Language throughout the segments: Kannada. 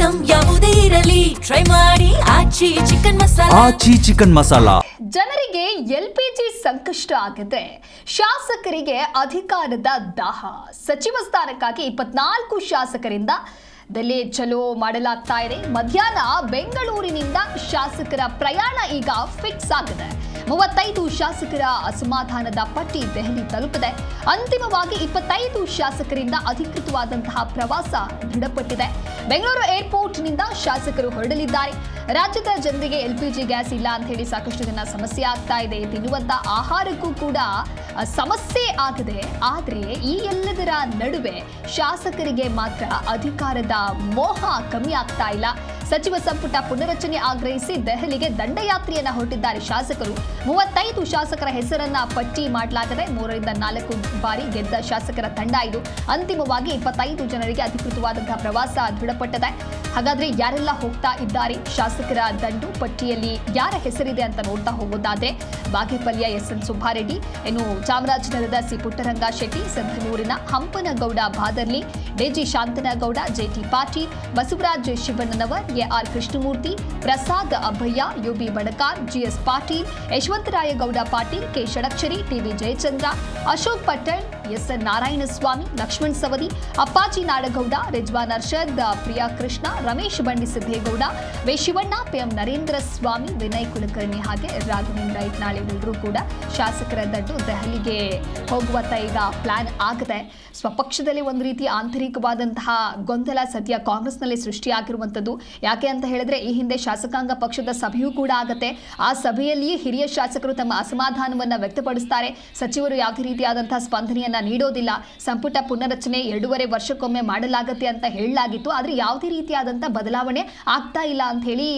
ಐಟಂ ಯಾವುದೇ ಇರಲಿ ಟ್ರೈ ಮಾಡಿ ಆಚಿ ಚಿಕನ್ ಮಸಾಲಾ. ಜನರಿಗೆ LPG ಸಂಕಷ್ಟ ಆಗಿದೆ. ಶಾಸಕರಿಗೆ ಅಧಿಕಾರದ ದಾಹ. ಸಚಿವ ಸ್ಥಾನಕ್ಕಾಗಿ 24 ಶಾಸಕರಿಂದ ದೆಲೆ ಚಲೋ ಮಾಡಲಾಗ್ತಾ ಇದೆ. ಮಧ್ಯಾಹ್ನ ಬೆಂಗಳೂರಿನಿಂದ ಶಾಸಕರ ಪ್ರಯಾಣ ಈಗ ಫಿಕ್ಸ್ ಆಗಿದೆ. 35 ಶಾಸಕರ ಅಸಮಾಧಾನದ ಪಟ್ಟಿ ದೆಹಲಿ ತಲುಪಿದೆ. ಅಂತಿಮವಾಗಿ 25 ಶಾಸಕರಿಂದ ಅಧಿಕೃತವಾದಂತಹ ಪ್ರವಾಸ ದೃಢಪಟ್ಟಿದೆ. ಬೆಂಗಳೂರು ಏರ್ಪೋರ್ಟ್ನಿಂದ ಶಾಸಕರು ಹೊರಡಲಿದ್ದಾರೆ. ರಾಜ್ಯದ ಜನರಿಗೆ LPG ಗ್ಯಾಸ್ ಇಲ್ಲ ಅಂತ ಹೇಳಿ ಸಾಕಷ್ಟು ಜನ ಸಮಸ್ಯೆ ಆಗ್ತಾ ಇದೆ. ತಿನ್ನುವಂತ ಆಹಾರಕ್ಕೂ ಕೂಡ ಸಮಸ್ಯೆ ಆಗಿದೆ. ಆದರೆ ಈ ಎಲ್ಲದರ ನಡುವೆ ಶಾಸಕರಿಗೆ ಮಾತ್ರ ಅಧಿಕಾರದ ಮೋಹ ಕಮ್ಮಿ ಆಗ್ತಾ ಇಲ್ಲ. ಸಚಿವ ಸಂಪುಟ ಪುನರಚನೆ ಆಗ್ರಹಿಸಿ ದೆಹಲಿಗೆ ದಂಡಯಾತ್ರೆಯನ್ನ ಹೊರಟಿದ್ದಾರೆ ಶಾಸಕರು. 35 ಶಾಸಕರ ಹೆಸರನ್ನ ಪಟ್ಟಿ ಮಾಡಲಾಗಿದೆ. 3 ರಿಂದ 4 ಬಾರಿ ಗೆದ್ದ ಶಾಸಕರ ತಂಡ ಇದು. ಅಂತಿಮವಾಗಿ 25 ಜನರಿಗೆ ಅಧಿಕೃತವಾದಂತಹ ಪ್ರವಾಸ ದೃಢಪಟ್ಟಿದೆ. ಹಾಗಾದ್ರೆ ಯಾರೆಲ್ಲ ಹೋಗ್ತಾ ಇದ್ದಾರೆ ಶಾಸಕರ ದಂಡು ಪಟ್ಟಿಯಲ್ಲಿ ಯಾರ ಹೆಸರಿದೆ ಅಂತ ನೋಡ್ತಾ ಹೋಗೋದಾದ್ರೆ ಬಾಗೇಪಲ್ಲಿಯ SN ಸುಬ್ಬಾರೆಡ್ಡಿ, ಇನ್ನು ಚಾಮರಾಜನಗರದ ಸಿ ಪುಟ್ಟರಂಗ ಶೆಟ್ಟಿ, ಸಂಧನೂರಿನ Hampanagouda Badarli, DG Shanthanagouda, JT Patil, Basavaraj Shivannanavar, AR Krishnamurthy, Prasad Abhayya, UB Banakar, GS Patil, Yashavantharayagouda Patil, K Shadakshari, TV Jayachandra, Ashok Patel, SN Narayanaswamy, Laxman Savadi, Appaji Nadagouda, Rizwan Arshad, Priya Krishna, Ramesh Bandi Siddegowda, V Shivanna, PM Narendra Swamy, Vinay Kulkarni ಹಾಗೆ ರಾಘವೇಂದ್ರ ಇಟ್ನಾಳ್ ಇವರೆಲ್ಲರೂ ಕೂಡ ಶಾಸಕರ ದಂಡು ದೆಹಲಿಗೆ ಹೋಗುವತ್ತ ಈಗ ಪ್ಲಾನ್ ಆಗಿದೆ. ಸ್ವಪಕ್ಷದಲ್ಲಿ ಒಂದು ರೀತಿ ಆಂತರಿಕವಾದಂತಹ ಗೊಂದಲ ಸದ್ಯ ಕಾಂಗ್ರೆಸ್ನಲ್ಲಿ ಸೃಷ್ಟಿಯಾಗಿರುವಂಥದ್ದು. ಯಾಕೆ ಅಂತ ಹೇಳಿದ್ರೆ ಈ ಹಿಂದೆ ಶಾಸಕಾಂಗ ಪಕ್ಷದ ಸಭೆಯೂ ಕೂಡ ಆಗುತ್ತೆ. ಆ ಸಭೆಯಲ್ಲಿ ಹಿರಿಯ ಶಾಸಕರು ತಮ್ಮ ಅಸಮಾಧಾನವನ್ನ ವ್ಯಕ್ತಪಡಿಸ್ತಾರೆ. ಸಚಿವರು ಯಾವುದೇ ರೀತಿಯಾದಂತಹ ಸ್ಪಂದನೆಯನ್ನ ನೀಡೋದಿಲ್ಲ. ಸಂಪುಟ ಪುನರಚನೆ 2.5 ವರ್ಷಕ್ಕೊಮ್ಮೆ ಮಾಡಲಾಗುತ್ತೆ ಅಂತ ಹೇಳಲಾಗಿತ್ತು. ಆದರೆ ಯಾವುದೇ ರೀತಿಯಾದಂಥ ಬದಲಾವಣೆ ಆಗ್ತಾ ಇಲ್ಲ ಅಂತ ಹೇಳಿ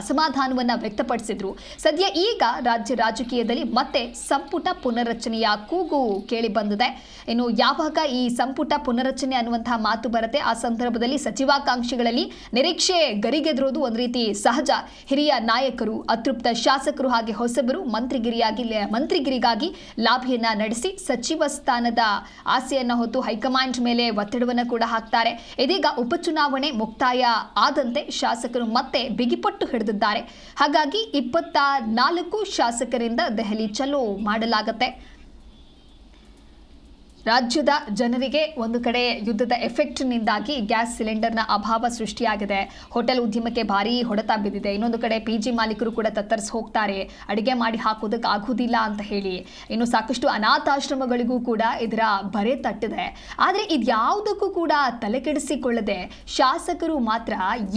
ಅಸಮಾಧಾನವನ್ನ ವ್ಯಕ್ತಪಡಿಸಿದ್ರು. ಸದ್ಯ ಈಗ ರಾಜ್ಯ ರಾಜಕೀಯದಲ್ಲಿ ಮತ್ತೆ ಸಂಪುಟ ಪುನರಚನೆಯ ಕೂಗು ಕೇಳಿ ಬಂದಿದೆ. ಇನ್ನು ಯಾವಾಗ ಈ ಸಂಪುಟ ಪುನರಚನೆ ಅನ್ನುವಂತಹ ಮಾತು ಬರುತ್ತೆ ಆ ಸಂದರ್ಭದಲ್ಲಿ ಸಚಿವಾಕಾಂಕ್ಷಿಗಳಲ್ಲಿ ನಿರೀಕ್ಷೆ ಗರಿಗೆದರೋದು ಒಂದು ರೀತಿ ಸಹಜ. ಹಿರಿಯ ನಾಯಕರು, ಅತೃಪ್ತ ಶಾಸಕರು ಹಾಗೆ ಹೊಸಬರು ಮಂತ್ರಿಗಿರಿಗಾಗಿ ಲಾಭಿಯನ್ನ ನಡೆಸಿ ಸಚಿವ ಸ್ಥಾನದ ಆಸೆಯನ್ನ ಹೊತ್ತು ಹೈಕಮಾಂಡ್ ಮೇಲೆ ಒತ್ತಡವನ್ನು ಕೂಡ ಹಾಕ್ತಾರೆ. ಇದೀಗ ಉಪಚುನಾವಣೆ ಮುಕ್ತಾಯ ಆದಂತೆ ಶಾಸಕರು ಮತ್ತೆ ಬಿಗಿಪಟ್ಟು ಹಿಡಿದಿದ್ದಾರೆ. ಹಾಗಾಗಿ 24 ಶಾಸಕರಿಂದ ದೆಹಲಿ ಚಲೋ ಮಾಡಲಾಗುತ್ತೆ. ರಾಜ್ಯದ ಜನರಿಗೆ ಒಂದು ಕಡೆ ಯುದ್ಧದ ಎಫೆಕ್ಟ್ನಿಂದಾಗಿ ಗ್ಯಾಸ್ ಸಿಲಿಂಡರ್ನ ಅಭಾವ ಸೃಷ್ಟಿಯಾಗಿದೆ. ಹೋಟೆಲ್ ಉದ್ಯಮಕ್ಕೆ ಭಾರಿ ಹೊಡೆತ ಬಿದ್ದಿದೆ. ಇನ್ನೊಂದು ಕಡೆ PG ಮಾಲೀಕರು ಕೂಡ ತತ್ತರಿಸಿ ಹೋಗ್ತಾರೆ, ಅಡಿಗೆ ಮಾಡಿ ಹಾಕೋದಕ್ಕೆ ಆಗುವುದಿಲ್ಲ ಅಂತ ಹೇಳಿ. ಇನ್ನು ಸಾಕಷ್ಟು ಅನಾಥಾಶ್ರಮಗಳಿಗೂ ಕೂಡ ಇದರ ಬರೆ ತಟ್ಟಿದೆ. ಆದರೆ ಇದ್ಯಾವುದಕ್ಕೂ ಕೂಡ ತಲೆಕೆಡಿಸಿಕೊಳ್ಳದೆ ಶಾಸಕರು ಮಾತ್ರ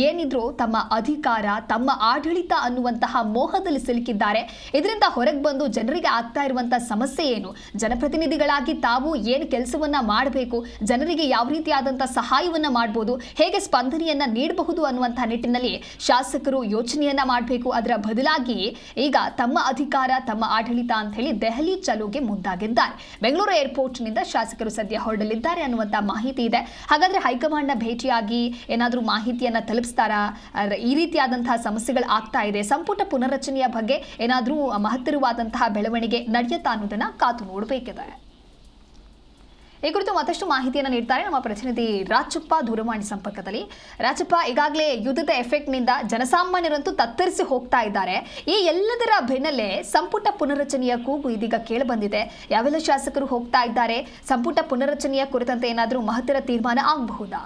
ಏನಿದ್ರು ತಮ್ಮ ಅಧಿಕಾರ, ತಮ್ಮ ಆಡಳಿತ ಅನ್ನುವಂತಹ ಮೋಹದಲ್ಲಿ ಸಿಲುಕಿದ್ದಾರೆ. ಇದರಿಂದ ಹೊರಗೆ ಬಂದು ಜನರಿಗೆ ಆಗ್ತಾ ಇರುವಂತಹ ಸಮಸ್ಯೆ ಏನು, ಜನಪ್ರತಿನಿಧಿಗಳಾಗಿ ತಾವು ಏನು ಕೆಲಸವನ್ನ ಮಾಡಬೇಕು, ಜನರಿಗೆ ಯಾವ ರೀತಿಯಾದಂತಹ ಸಹಾಯವನ್ನ ಮಾಡಬಹುದು, ಹೇಗೆ ಸ್ಪಂದನೆಯನ್ನ ನೀಡಬಹುದು ಅನ್ನುವಂತಹ ನಿಟ್ಟಿನಲ್ಲಿ ಶಾಸಕರು ಯೋಚನೆಯನ್ನ ಮಾಡಬೇಕು. ಅದರ ಬದಲಾಗಿ ಈಗ ತಮ್ಮ ಅಧಿಕಾರ, ತಮ್ಮ ಆಡಳಿತ ಅಂತ ಹೇಳಿ ದೆಹಲಿ ಚಲೋಗೆ ಮುಂದಾಗಿದ್ದಾರೆ. ಬೆಂಗಳೂರು ಏರ್ಪೋರ್ಟ್ನಿಂದ ಶಾಸಕರು ಸದ್ಯ ಹೊರಡಲಿದ್ದಾರೆ ಅನ್ನುವಂತಹ ಮಾಹಿತಿ ಇದೆ. ಹಾಗಾದ್ರೆ ಹೈಕಮಾಂಡ್ನ ಭೇಟಿಯಾಗಿ ಏನಾದರೂ ಮಾಹಿತಿಯನ್ನ ತಲುಪಿಸ್ತಾರಾ? ಈ ರೀತಿಯಾದಂತಹ ಸಮಸ್ಯೆಗಳು ಆಗ್ತಾ ಇದೆ, ಸಂಪುಟ ಪುನರಚನೆಯ ಬಗ್ಗೆ ಏನಾದರೂ ಮಹತ್ತರವಾದಂತಹ ಬೆಳವಣಿಗೆ ನಡೆಯುತ್ತಾ ಅನ್ನೋದನ್ನ ಕಾದು ನೋಡಬೇಕಿದೆ. ಈ ಕುರಿತು ಮತ್ತಷ್ಟು ಮಾಹಿತಿಯನ್ನು ನೀಡ್ತಾರೆ ನಮ್ಮ ಪ್ರತಿನಿಧಿ ರಾಜಪ್ಪ ದೂರವಾಣಿ ಸಂಪರ್ಕದಲ್ಲಿ. ರಾಜಪ್ಪ, ಈಗಾಗಲೇ ಯುದ್ಧದ ಎಫೆಕ್ಟ್ನಿಂದ ಜನಸಾಮಾನ್ಯರಂತೂ ತತ್ತರಿಸಿ ಹೋಗ್ತಾ ಇದ್ದಾರೆ. ಈ ಎಲ್ಲದರ ಬೆನ್ನಲ್ಲೇ ಸಂಪುಟ ಪುನರಚನೆಯ ಕೂಗು ಇದೀಗ ಕೇಳಿಬಂದಿದೆ. ಯಾವೆಲ್ಲ ಶಾಸಕರು ಹೋಗ್ತಾ ಇದ್ದಾರೆ? ಸಂಪುಟ ಪುನರಚನೆಯ ಕುರಿತಂತೆ ಏನಾದರೂ ಮಹತ್ತರ ತೀರ್ಮಾನ ಆಗಬಹುದಾ?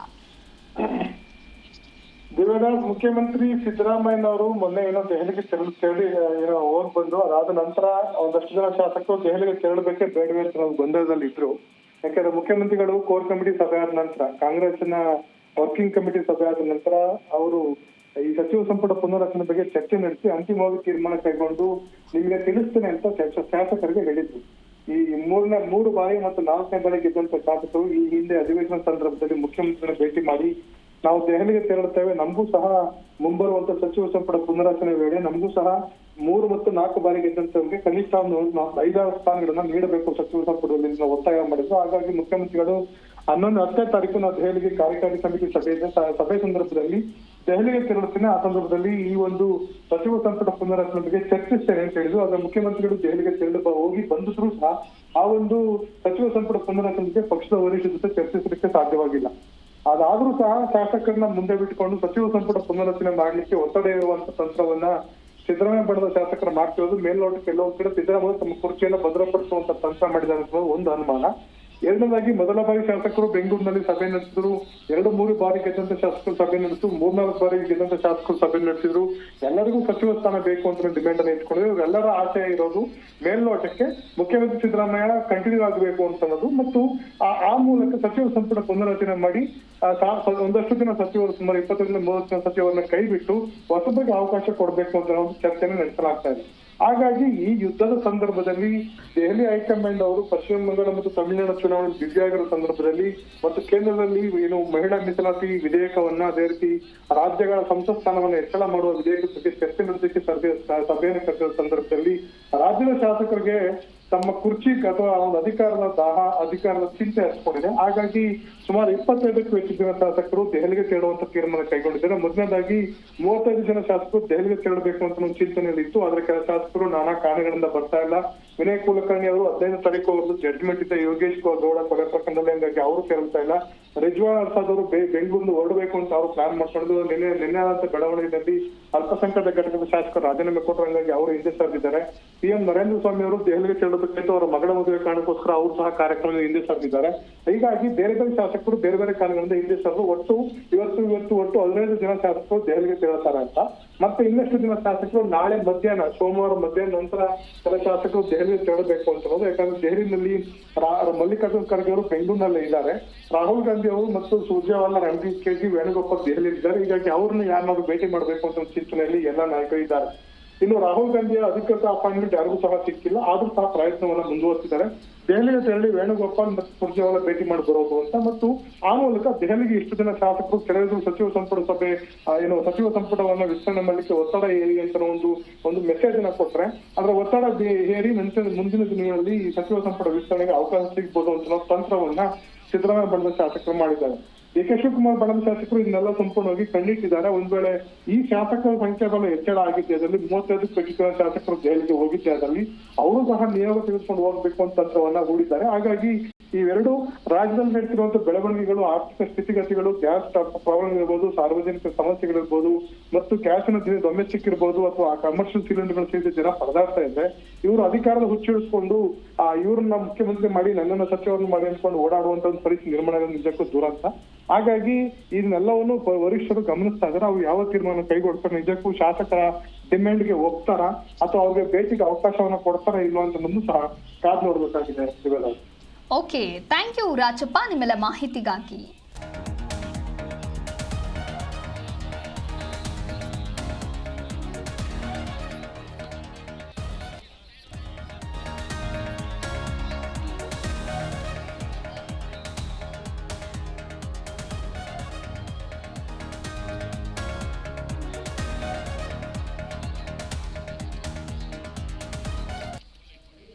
ದೇವೇಗೌಡ ಮುಖ್ಯಮಂತ್ರಿ ಸಿದ್ದರಾಮಯ್ಯನವರು ಮೊನ್ನೆ ದೆಹಲಿಗೆ ತೆರಳಿ ಹೋಗಿ ಬಂದು ಅದಾದ ನಂತರ ಒಂದಷ್ಟು ಜನ ಶಾಸಕರು ದೆಹಲಿಗೆ ತೆರಳಬೇಕೆ ಬೇಡವೇ ಅಂತ ನಾವು ಗೊಂದಲದಲ್ಲಿ ಇದ್ರು. ಯಾಕಂದ್ರೆ ಮುಖ್ಯಮಂತ್ರಿಗಳು ಕೋರ್ ಕಮಿಟಿ ಸಭೆ ಆದ ನಂತರ, ಕಾಂಗ್ರೆಸ್ನ ವರ್ಕಿಂಗ್ ಕಮಿಟಿ ಸಭೆ ಆದ ನಂತರ ಅವರು ಈ ಸಚಿವ ಸಂಪುಟ ಪುನರಚನೆ ಬಗ್ಗೆ ಚರ್ಚೆ ನಡೆಸಿ ಅಂತಿಮವಾಗಿ ತೀರ್ಮಾನ ಕೈಗೊಂಡು ನಿಮಗೆ ತಿಳಿಸ್ತೇನೆ ಅಂತ ಶಾಸಕರಿಗೆ ಹೇಳಿದ್ರು. ಈ 3 ಬಾರಿ ಮತ್ತು 4ನೇ ಬಾರಿ ಗೆದ್ದಂತ ಶಾಸಕರು ಈ ಹಿಂದೆ ಅಧಿವೇಶನ ಸಂದರ್ಭದಲ್ಲಿ ಮುಖ್ಯಮಂತ್ರಿನ ಭೇಟಿ ಮಾಡಿ ನಾವು ದೆಹಲಿಗೆ ತೆರಳುತ್ತೇವೆ, ನಮಗೂ ಸಹ ಮುಂಬರುವಂತ ಸಚಿವ ಸಂಪುಟ ಪುನರಚನೆ ವೇಳೆ ನಮಗೂ ಸಹ 3 ಮತ್ತು 4 ಬಾರಿ ಗೆದ್ದಂತವರಿಗೆ ಕನಿಷ್ಠ 5 ಸ್ಥಾನಗಳನ್ನ ನೀಡಬೇಕು ಸಚಿವ ಸಂಪುಟದಲ್ಲಿ ಒತ್ತಾಯ ಮಾಡಿದ್ರು. ಹಾಗಾಗಿ ಮುಖ್ಯಮಂತ್ರಿಗಳು 10ನೇ ತಾರೀಕು ನಾವು ದೆಹಲಿಗೆ ಕಾರ್ಯಕಾರಿ ಸಮಿತಿ ಸಭೆ ಸಂದರ್ಭದಲ್ಲಿ ದೆಹಲಿಗೆ ತೆರಳುತ್ತೇನೆ, ಆ ಸಂದರ್ಭದಲ್ಲಿ ಈ ಒಂದು ಸಚಿವ ಸಂಪುಟ ಪುನರಚನೆ ಬಗ್ಗೆ ಚರ್ಚಿಸ್ತೇನೆ ಅಂತ ಹೇಳಿದ್ರು. ಆದ್ರೆ ಮುಖ್ಯಮಂತ್ರಿಗಳು ದೆಹಲಿಗೆ ಹೋಗಿ ಬಂದಿದ್ರು ಸಹ ಆ ಒಂದು ಸಚಿವ ಸಂಪುಟ ಪುನರಚನೆಗೆ ಪಕ್ಷದ ವರಿಷ್ಠರ ಜೊತೆ ಚರ್ಚಿಸಲಿಕ್ಕೆ ಸಾಧ್ಯವಾಗಿಲ್ಲ. ಅದಾದ್ರೂ ಸಹ ಶಾಸಕರನ್ನ ಮುಂದೆ ಬಿಟ್ಟುಕೊಂಡು ಸಚಿವ ಸಂಪುಟ ಪುನರಚನೆ ಮಾಡ್ಲಿಕ್ಕೆ ಒತ್ತಡ ಇರುವಂತ ತಂತ್ರವನ್ನ ಸಿದ್ದರಾಮಯ್ಯ ಬಣದ ಶಾಸಕರು ಮಾಡ್ತಿರೋದು ಮೇಲ್ನೋಟಕ್ಕೆ ಕೆಲವೊಂದು ಕಡೆ ಸಿದ್ದರಾಮಯ್ಯ ತಮ್ಮ ಕುರ್ಚಿಯನ್ನು ಭದ್ರಪಡಿಸುವಂತ ತಂತ್ರ ಮಾಡಿದ್ದಾರೆ ಅನ್ನೋದು ಒಂದು ಅನುಮಾನ. ಎರಡನೇದಾಗಿ ಮೊದಲ ಬಾರಿ ಶಾಸಕರು ಬೆಂಗಳೂರಿನಲ್ಲಿ ಸಭೆ ನಡೆಸಿದ್ರು, 2-3 ಬಾರಿ ಗೆದ್ದಂತ ಶಾಸಕರು ಸಭೆ ನಡೆಸಿದ್ರು, 3-4 ಬಾರಿ ಗೆದ್ದಂತ ಶಾಸಕರು ಸಭೆ ನಡೆಸಿದ್ರು. ಎಲ್ಲರಿಗೂ ಸಚಿವ ಸ್ಥಾನ ಬೇಕು ಅಂತ ಡಿಮ್ಯಾಂಡ್ ಅನ್ನು ಇಟ್ಕೊಂಡಿದ್ರು. ಇವರೆಲ್ಲರ ಆಶಯ ಇರೋದು ಮೇಲ್ನೋಟಕ್ಕೆ ಮುಖ್ಯಮಂತ್ರಿ ಸಿದ್ದರಾಮಯ್ಯ ಕಂಟಿನ್ಯೂ ಆಗಬೇಕು ಅಂತ ಅನ್ನೋದು ಮತ್ತು ಆ ಮೂಲಕ ಸಚಿವ ಸಂಪುಟ ಪುನರಚನೆ ಮಾಡಿ ಒಂದಷ್ಟು ಜನ ಸಚಿವರು ಸುಮಾರು 20-30 ಜನ ಸಚಿವರನ್ನ ಕೈ ಬಿಟ್ಟು ಹೊಸದಾಗಿ ಅವಕಾಶ ಕೊಡಬೇಕು ಅಂತ ಒಂದು ಚರ್ಚೆಯನ್ನು ನಡೆಸಲಾಗ್ತಾ ಇದೆ. ಹಾಗಾಗಿ ಈ ಯುದ್ಧದ ಸಂದರ್ಭದಲ್ಲಿ ದೆಹಲಿ ಹೈಕಮಾಂಡ್ ಅವರು ಪಶ್ಚಿಮ ಬಂಗಾಳ ಮತ್ತು ತಮಿಳುನಾಡು ಚುನಾವಣೆ ಬಿಸಿಯಾಗಿರೋ ಸಂದರ್ಭದಲ್ಲಿ ಮತ್ತು ಕೇಂದ್ರದಲ್ಲಿ ಏನು ಮಹಿಳಾ ಮೀಸಲಾತಿ ವಿಧೇಯಕವನ್ನ ಅದೇ ರೀತಿ ರಾಜ್ಯಗಳ ಸಂಸತ್ ಸ್ಥಾನವನ್ನು ಹೆಚ್ಚಳ ಮಾಡುವ ವಿಧೇಯಕದ ಬಗ್ಗೆ ಚರ್ಚೆ ನಡೆಸಲಿಕ್ಕೆ ಸಭೆಯನ್ನು ಕರೆದ ಸಂದರ್ಭದಲ್ಲಿ ರಾಜ್ಯದ ಶಾಸಕರಿಗೆ ತಮ್ಮ ಕುರ್ಚಿ ಅಥವಾ ಒಂದು ಅಧಿಕಾರದ ಚಿಂತೆ ಹಚ್ಕೊಂಡಿದೆ. ಹಾಗಾಗಿ ಸುಮಾರು 25ಕ್ಕೂ ಹೆಚ್ಚು ಜನ ಶಾಸಕರು ದೆಹಲಿಗೆ ತೆರಳುವಂತ ತೀರ್ಮಾನ ಕೈಗೊಂಡಿದ್ದಾರೆ. ಮೊದಲನೇದಾಗಿ 35 ಜನ ಶಾಸಕರು ದೆಹಲಿಗೆ ತೆರಳಬೇಕು ಅಂತ ಒಂದು ಚಿಂತನೆಯಲ್ಲಿ ಇತ್ತು. ಆದ್ರೆ ಕೆಲ ಶಾಸಕರು ನಾನಾ ಕಾರಣಗಳಿಂದ ಬರ್ತಾ ಇಲ್ಲ. ವಿನಯ್ ಕುಲಕರ್ಣಿ ಅವರು 15 ತಾರೀಕು ಅವರದ್ದು ಜಡ್ಜ್ಮೆಂಟ್ ಇದೆ ಯೋಗೇಶ್ ಗೌಡ ಕೊಲೆ ಪ್ರಕರಣದಲ್ಲಿ, ಹಂಗಾಗಿ ಅವರು ತೆರಳ್ತಾ ಇಲ್ಲ. ರಿಜ್ವಾನ್ ಅರ್ಷದ್ ಅವರು ಬೆಂಗಳೂರಿನ ಹೊರಡಬೇಕು ಅಂತ ಅವರು ಪ್ಲಾನ್ ಮಾಡ್ಕೊಂಡು ನಿನ್ನೆ ಆದಂತ ಬೆಳವಣಿಗೆಯಲ್ಲಿ ಅಲ್ಪಸಂಖ್ಯಾತ ಘಟಕದ ಶಾಸಕರು ರಾಜೀನಾಮೆ ಕೊಟ್ಟರು, ಹಂಗಾಗಿ ಅವರು ಹಿಂದೆ ಸರಿದಿದ್ದಾರೆ. ಸಿಎಂ ನರೇಂದ್ರ ಸ್ವಾಮಿ ಅವರು ದೆಹಲಿಗೆ ತೆರಳಬೇಕಿತ್ತು, ಅವರ ಮಗಳ ಮದುವೆ ಕಾರಣಕ್ಕೋಸ್ಕರ ಅವರು ಸಹ ಕಾರ್ಯಕ್ರಮದಿಂದ ಹಿಂದೆ ಸರಿದಿದ್ದಾರೆ. ಹೀಗಾಗಿ ಬೇರೆ ಬೇರೆ ಶಾಸಕರು ಬೇರೆ ಬೇರೆ ಕಾರಣಗಳಿಂದ ಹಿಂದೆ ಸರಿದು ಒಟ್ಟು 15 ಜನ ಶಾಸಕರು ದೆಹಲಿಗೆ ತೆರಳುತ್ತಾರೆ ಅಂತ. ಮತ್ತೆ ಇನ್ನಷ್ಟು ಜನ ಶಾಸಕರು ನಾಳೆ ಮಧ್ಯಾಹ್ನ ಸೋಮವಾರ ಮಧ್ಯಾಹ್ನ ನಂತರ ಕೆಲ ಶಾಸಕರು ದೆಹಲಿಗೆ ತೆರಳಬೇಕು ಅಂತ ಅನ್ನೋದು. ಯಾಕಂದ್ರೆ ದೆಹಲಿನಲ್ಲಿ ಮಲ್ಲಿಕಾರ್ಜುನ್ ಖರ್ಗೆ ಅವರು ಬೆಂಗಳೂರಿನಲ್ಲೇ ಇದ್ದಾರೆ, ರಾಹುಲ್ ಗಾಂಧಿ ಅವರು ಮತ್ತು ಸುರ್ಜೇವಾಲಾ ರಣದೀಪ್ ಕೆಜಿ ವೇಣುಗೋಪಾಲ್ ದೆಹಲಿ ಇದ್ದಾರೆ. ಹೀಗಾಗಿ ಅವ್ರನ್ನ ಯಾರನ್ನಾದ್ರು ಭೇಟಿ ಮಾಡಬೇಕು ಅಂತ ಚಿಂತನೆಯಲ್ಲಿ ಎಲ್ಲ ನಾಯಕರು ಇದ್ದಾರೆ. ಇನ್ನು ರಾಹುಲ್ ಗಾಂಧಿಯ ಅಧಿಕೃತ ಅಪಾಯಿಂಟ್ಮೆಂಟ್ ಯಾರಿಗೂ ಸಹ ಸಿಕ್ಕಿಲ್ಲ, ಆದ್ರೂ ಸಹ ಪ್ರಯತ್ನವನ್ನ ಮುಂದುವರಿಸಿದ್ದಾರೆ. ದೆಹಲಿಗೆ ತೆರಳಿ ವೇಣುಗೋಪಾಲ್ ಮತ್ತು ಸುರ್ಜೇವಾಲಾ ಭೇಟಿ ಮಾಡಿ ಬರೋದು ಅಂತ ಮತ್ತು ಆ ಮೂಲಕ ದೆಹಲಿಗೆ ಇಷ್ಟು ಜನ ಶಾಸಕರು ಕೆಲವರು ಸಚಿವ ಸಂಪುಟ ಸಭೆ ಸಚಿವ ಸಂಪುಟವನ್ನ ವಿಸ್ತರಣೆ ಮಾಡಲಿಕ್ಕೆ ಒತ್ತಡ ಏರಿ ಅಂತ ಒಂದು ಮೆಸೇಜ್ ಅನ್ನ ಕೊಟ್ರೆ ಅದರ ಒತ್ತಡ ಹೇರಿ ಮುಂದಿನ ದಿನಗಳಲ್ಲಿ ಈ ಸಚಿವ ಸಂಪುಟ ವಿಸ್ತರಣೆಗೆ ಅವಕಾಶ ಸಿಗಬಹುದು ಅಂತ ತಂತ್ರವನ್ನ ಸಿದ್ದರಾಮಯ್ಯ ಬಣದ ಶಾಸಕರು ಮಾಡಿದ್ದಾರೆ. ಡಿ.ಕೆ. ಶಿವಕುಮಾರ್ ಬಣದ ಶಾಸಕರು ಇದನ್ನೆಲ್ಲ ಸಂಪೂರ್ಣವಾಗಿ ಖಂಡಿಸಿದ್ದಾರೆ. ಒಂದ್ ವೇಳೆ ಈ ಶಾಸಕರ ಸಂಖ್ಯಾಬಲ ಹೆಚ್ಚಳ ಆಗಿದ್ದೆ ಅದರಲ್ಲಿ 35ಕ್ಕೂ ಹೆಚ್ಚು ಜನ ಶಾಸಕರು ದೆಹಲಿಗೆ ಹೋಗಿದ್ದೆ ಅದರಲ್ಲಿ ಅವರು ಸಹ ನಿಯೋಗ ತೆಗೆದುಕೊಂಡು ಹೋಗ್ಬೇಕು ಅಂತ ತಂತ್ರವನ್ನ ಹೂಡಿದ್ದಾರೆ. ಹಾಗಾಗಿ ಇವೆರಡು ರಾಜ್ಯದಲ್ಲಿ ನಡೀತಿರುವಂತಹ ಬೆಳವಣಿಗೆಗಳು, ಆರ್ಥಿಕ ಸ್ಥಿತಿಗತಿಗಳು, ಗ್ಯಾಸ್ ಪ್ರಾಬ್ಲಮ್ ಇರ್ಬೋದು, ಸಾರ್ವಜನಿಕ ಸಮಸ್ಯೆಗಳಿರ್ಬೋದು ಮತ್ತು ಗ್ಯಾಸಿನ ಡೊಮೆಸ್ಟಿಕ್ ಇರ್ಬೋದು ಅಥವಾ ಕಮರ್ಷಿಯಲ್ ಸಿಲಿಂಡರ್ಗಳು ಸೇರಿದ ಜನ ಪರದಾಡ್ತಾ ಇದ್ರೆ ಇವರು ಅಧಿಕಾರದ ಹುಚ್ಚಿಳಿಸ್ಕೊಂಡು ಇವ್ರನ್ನ ಮುಖ್ಯಮಂತ್ರಿ ಮಾಡಿ ನನ್ನನ್ನು ಸಚಿವರನ್ನು ಮಾಡಿ ಅನ್ಕೊಂಡು ಓಡಾಡುವಂತ ಒಂದು ಪರಿಸ್ಥಿತಿ ನಿರ್ಮಾಣ ನಿಜಕ್ಕೂ ದುರಂತ. ಹಾಗಾಗಿ ಇದನ್ನೆಲ್ಲವನ್ನು ವರಿಷ್ಠರು ಗಮನಿಸ್ತಾ ಇದ್ದಾರೆ. ಅವ್ರು ಯಾವ ತೀರ್ಮಾನ ಕೈಗೊಳ್ತಾರೆ, ನಿಜಕ್ಕೂ ಶಾಸಕರ ಡಿಮ್ಯಾಂಡ್ಗೆ ಒಪ್ತಾರ ಅಥವಾ ಅವ್ರಿಗೆ ಭೇಟಿಗೆ ಅವಕಾಶವನ್ನ ಕೊಡ್ತಾರ ಇಲ್ವಾ ಅಂತ ಸಹ ಕಾದ್ ನೋಡ್ಬೇಕಾಗಿದೆ. ಓಕೆ, ಥ್ಯಾಂಕ್ ಯು ರಾಜಪ್ಪ ನಿಮ್ಮೆಲ್ಲ ಮಾಹಿತಿಗಾಗಿ.